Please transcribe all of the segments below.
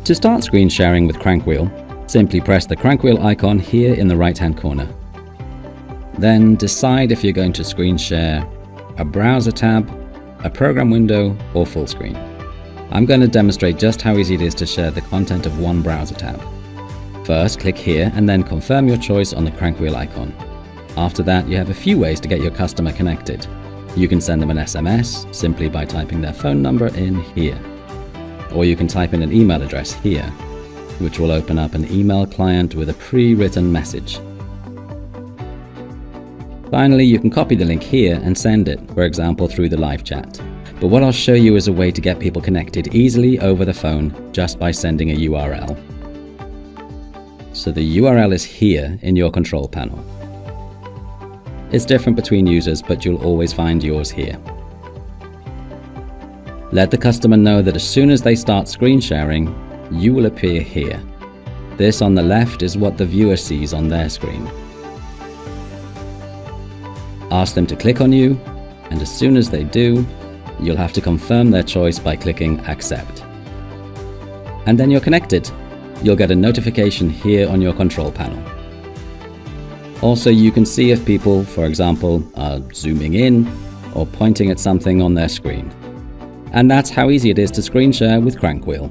To start screen sharing with CrankWheel, simply press the CrankWheel icon here in the right-hand corner. Then decide if you're going to screen share a browser tab, a program window, or full screen. I'm going to demonstrate just how easy it is to share the content of one browser tab. First, click here and then confirm your choice on the CrankWheel icon. After that, you have a few ways to get your customer connected. You can send them an SMS simply by typing their phone number in here. Or you can type in an email address here, which will open up an email client with a pre-written message. Finally, you can copy the link here and send it, for example, through the live chat. But what I'll show you is a way to get people connected easily over the phone just by sending a URL. So the URL is here in your control panel. It's different between users, but you'll always find yours here. Let the customer know that as soon as they start screen sharing, you will appear here. This on the left is what the viewer sees on their screen. Ask them to click on you, and as soon as they do, you'll have to confirm their choice by clicking Accept. And then you're connected. You'll get a notification here on your control panel. Also, you can see if people, for example, are zooming in or pointing at something on their screen. And that's how easy it is to screen share with CrankWheel.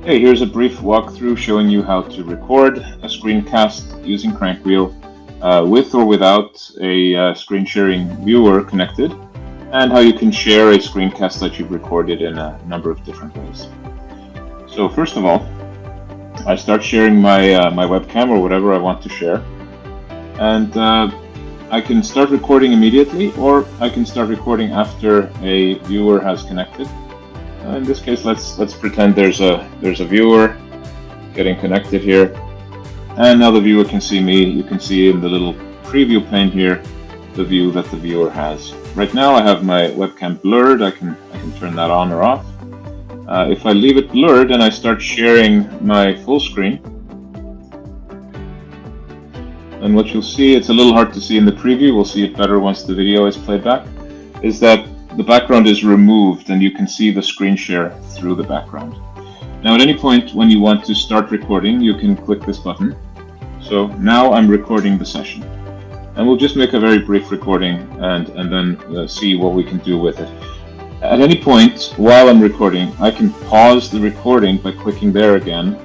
Hey, here's a brief walkthrough showing you how to record a screencast using CrankWheel with or without a screen sharing viewer connected, and how you can share a screencast that you've recorded in a number of different ways. So first of all, I start sharing my webcam or whatever I want to share, and I can start recording immediately, or I can start recording after a viewer has connected. In this case, let's pretend there's a viewer getting connected here, and now the viewer can see me. You can see in the little preview pane here the view that the viewer has. Right now I have my webcam blurred. I can turn that on or off. If I leave it blurred and I start sharing my full screen, and what you'll see, it's a little hard to see in the preview, we'll see it better once the video is played back, is that the background is removed and you can see the screen share through the background. Now at any point when you want to start recording, you can click this button. So now I'm recording the session. And we'll just make a very brief recording and then see what we can do with it. At any point while I'm recording, I can pause the recording by clicking there again,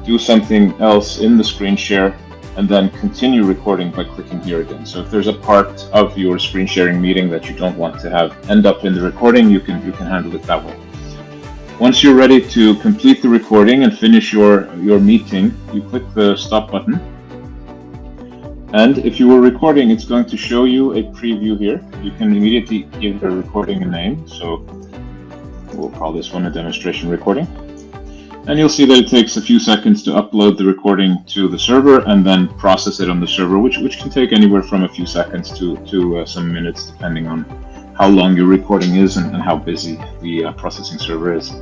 do something else in the screen share, and then continue recording by clicking here again. So if there's a part of your screen sharing meeting that you don't want to have end up in the recording, you can handle it that way. Once you're ready to complete the recording and finish your meeting, you click the stop button. And if you were recording, it's going to show you a preview here. You can immediately give the recording a name. So we'll call this one a demonstration recording. And you'll see that it takes a few seconds to upload the recording to the server and then process it on the server, which can take anywhere from a few seconds to some minutes, depending on how long your recording is and how busy the processing server is.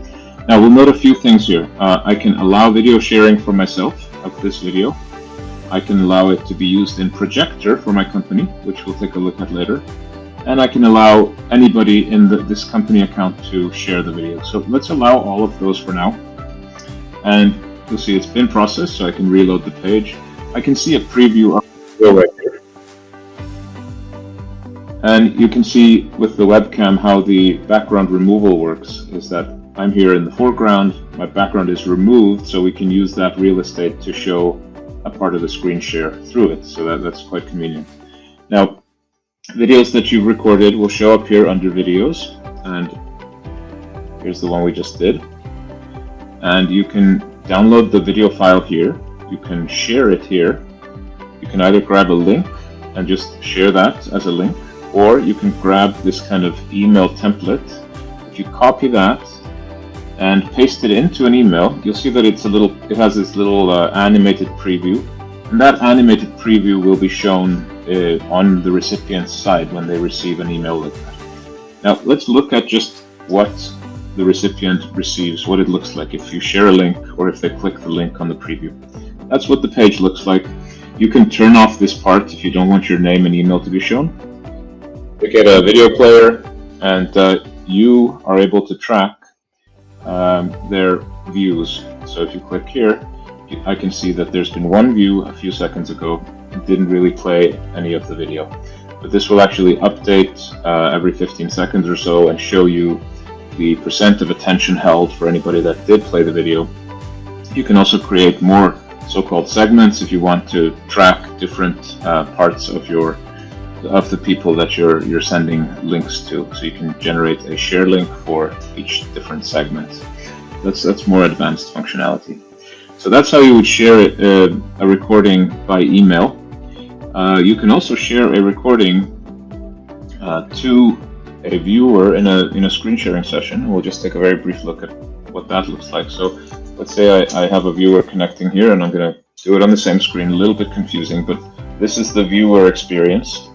Now we'll note a few things here. I can allow video sharing for myself of this video. I can allow it to be used in Projector for my company, which we'll take a look at later. And I can allow anybody in this company account to share the video. So let's allow all of those for now. And you'll see it's been processed, so I can reload the page. I can see a preview of the video right here. And you can see with the webcam how the background removal works, is that I'm here in the foreground, my background is removed, so we can use that real estate to show a part of the screen share through it, so that's quite convenient. Now, videos that you've recorded will show up here under videos, and here's the one we just did. And you can download the video file here, you can share it here, you can either grab a link and just share that as a link, or you can grab this kind of email template. If you copy that and paste it into an email, you'll see that it has this little animated preview, and that animated preview will be shown on the recipient's side when they receive an email like that. Now let's look at just what the recipient receives, what it looks like if you share a link or if they click the link on the preview. That's what the page looks like. You can turn off this part if you don't want your name and email to be shown. You get a video player, and you are able to track their views. So if you click here, I can see that there's been one view a few seconds ago. It didn't really play any of the video. But this will actually update every 15 seconds or so and show you the percent of attention held for anybody that did play the video. You can also create more so-called segments if you want to track different parts of the people that you're sending links to. So you can generate a share link for each different segment. That's more advanced functionality. So that's how you would share a recording by email. You can also share a recording to a viewer in a screen sharing session. We'll just take a very brief look at what that looks like. So let's say I have a viewer connecting here, and I'm going to do it on the same screen. A little bit confusing, but this is the viewer experience.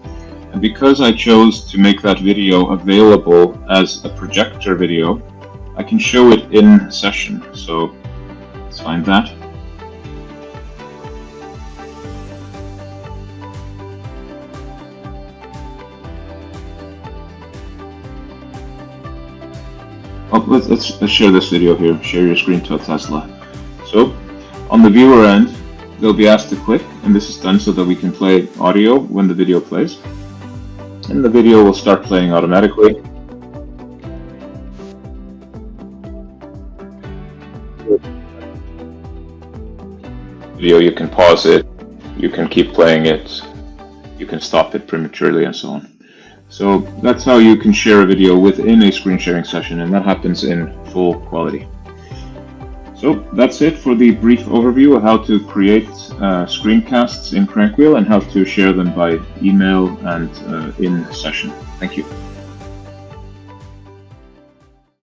And because I chose to make that video available as a projector video, I can show it in session. So let's find that. Oh, let's share this video here. Share your screen to a Tesla. So on the viewer end, they'll be asked to click, and this is done so that we can play audio when the video plays. And the video will start playing automatically. Video, you can pause it, you can keep playing it, you can stop it prematurely, and so on. So that's how you can share a video within a screen sharing session, and that happens in full quality. So that's it for the brief overview of how to create screencasts in CrankWheel and how to share them by email and in session. Thank you.